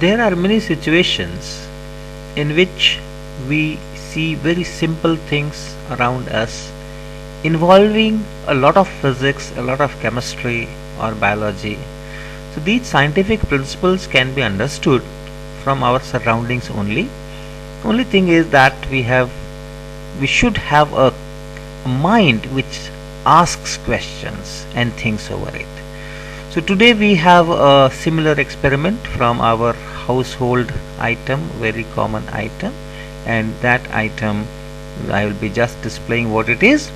There are many situations in which we see very simple things around us involving a lot of physics, a lot of chemistry or biology. So these scientific principles can be understood from our surroundings only. Only thing is that we should have a mind which asks questions and thinks over it. So today we have a similar experiment from our household item, very common item, and that item I will be just displaying what it is.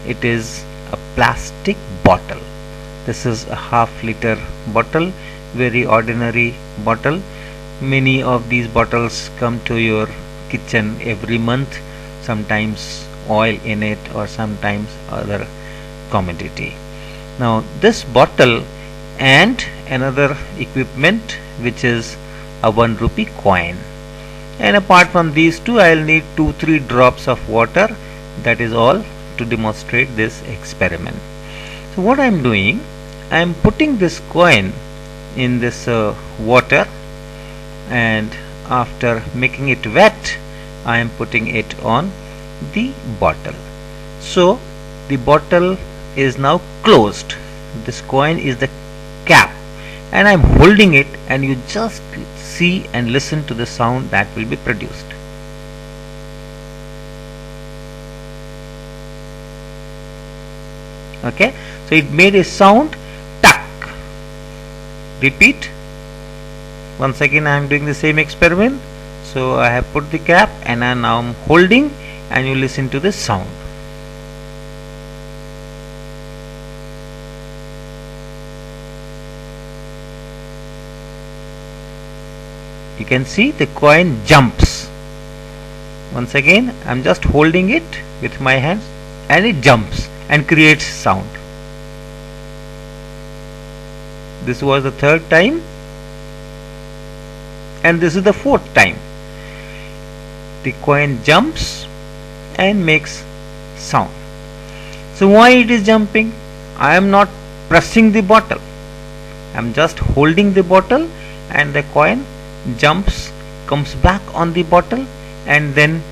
It is a plastic bottle. This is a half-liter bottle, very ordinary bottle. Many of these bottles come to your kitchen every month, sometimes oil in it or sometimes other commodity. Now this bottle and another equipment which is a 1 rupee coin, and apart from these two I will need 2-3 drops of water. That is all to demonstrate this experiment. So what I am doing, I am putting this coin in this water, and after making it wet I am putting it on the bottle. So the bottle is now closed. This coin is the cap and I am holding it, and you just see and listen to the sound that will be produced. Okay, so it made a sound, tuck. Repeat. Once again I am doing the same experiment. So I have put the cap and I now am holding, and you listen to the sound. You can see the coin jumps. Once again I am just holding it with my hands, and it jumps and creates sound. This was the third time, and this is the fourth time. The coin jumps and makes sound. So why it is jumping? I am not pressing the bottle. I am just holding the bottle, and the coin jumps, comes back on the bottle, and then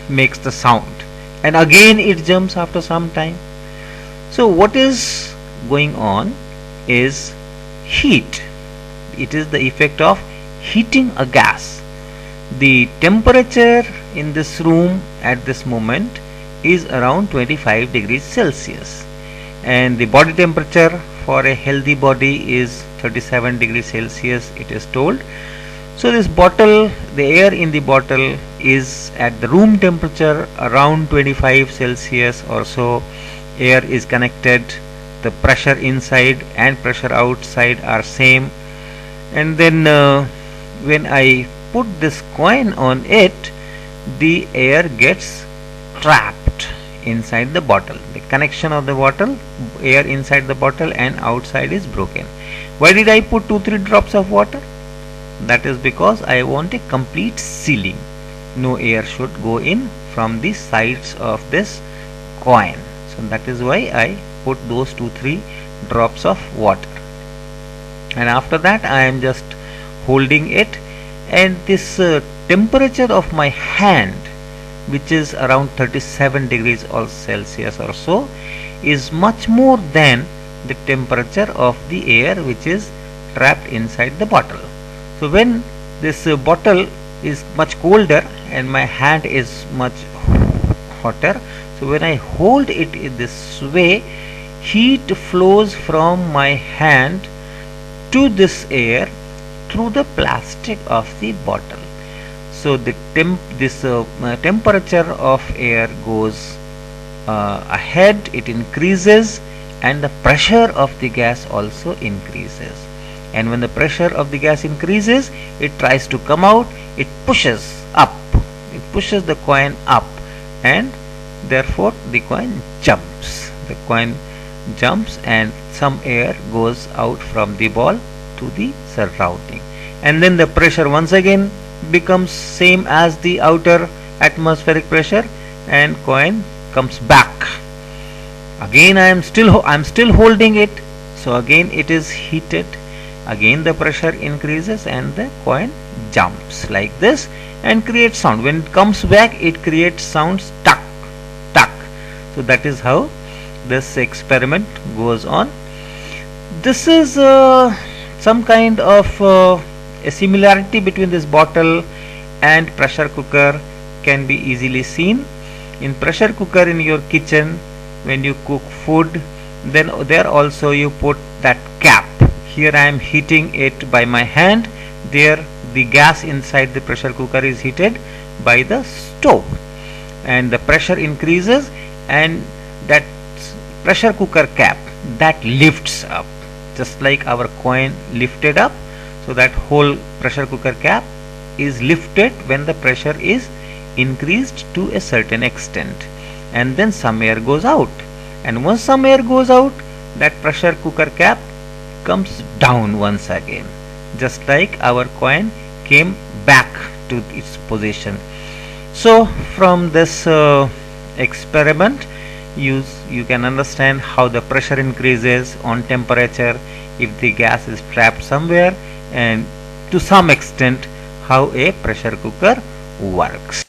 makes the sound, and again it jumps after some time. So what is going on is heat. It is the effect of heating a gas. The temperature in this room at this moment is around 25 degrees Celsius, and the body temperature for a healthy body is 37 degrees Celsius, it is told. So this bottle, the air in the bottle is at the room temperature around 25 Celsius or so. Air is connected, the pressure inside and pressure outside are same, and then when I put this coin on it, the air gets trapped inside the bottle. The connection of the bottle, air inside the bottle and outside is broken. Why did I put 2-3 drops of water? That is because I want a complete sealing. No air should go in from the sides of this coin. So that is why I put those 2-3 drops of water. And after that I am just holding it, and this temperature of my hand, which is around 37 degrees Celsius or so, is much more than the temperature of the air which is trapped inside the bottle. So when this bottle is much colder and my hand is much hotter, so when I hold it in this way, heat flows from my hand to this air through the plastic of the bottle. So the temperature of air goes ahead, it increases, and the pressure of the gas also increases. And when the pressure of the gas increases, it tries to come out, it pushes up, it pushes the coin up, and therefore the coin jumps. The coin jumps and some air goes out from the ball to the surrounding, and then the pressure once again becomes same as the outer atmospheric pressure, and coin comes back. Again I am still holding it, so again it is heated, Again the pressure increases and the coin jumps like this and creates sound. When it comes back, it creates sounds tuck, tuck. So that is how this experiment goes on. This is some kind of a similarity between this bottle and pressure cooker can be easily seen. In pressure cooker in your kitchen, when you cook food, then there also you put that cap. Here I am heating it by my hand. There the gas inside the pressure cooker is heated by the stove, and the pressure increases, and that pressure cooker cap that lifts up, just like our coin lifted up. So that whole pressure cooker cap is lifted when the pressure is increased to a certain extent, and then some air goes out, and once some air goes out, that pressure cooker cap comes down once again, just like our coin came back to its position. So from this experiment, you can understand how the pressure increases on temperature if the gas is trapped somewhere, and to some extent how a pressure cooker works.